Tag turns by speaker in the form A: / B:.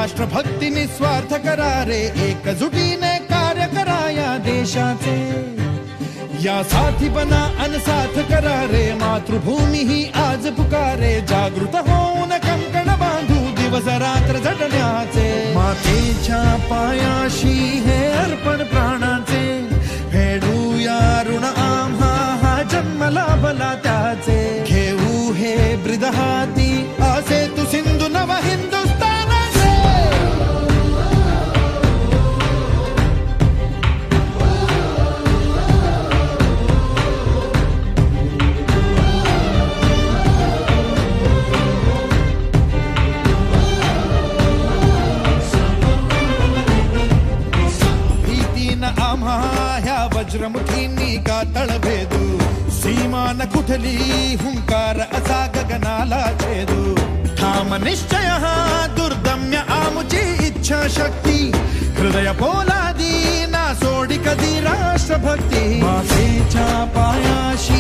A: राष्ट्रभक्ती निस्वार्थ करारे, एकजुटीने कार्य करा या देशाचे. या साथी बना अनसाथ करारे, मातृभूमी ही आज पुकारे. जागृत होऊन कंकण बांधू दिवस रात्र झटण्याचे. मातेच्या पायाशी हे अर्पण प्राणाचे, फेडूया ऋण आम्हा हा जन्म लाभला त्याचे. घेऊ हे ब्रिद हाती असे तू सिंधू नव हिंदुस्थानाचे. भीतीन आम्हा ह्या वज्रमुठींनी का तळभेदू. सीमान कुठली हुंकार असा गगनाला छेदू. ठाम निश्चय हा दुर्दम्य आमुची इच्छा शक्ती. हृदय पोलादी ना सोडी कधी राष्ट्रभक्ती. मातेच्या पायाशी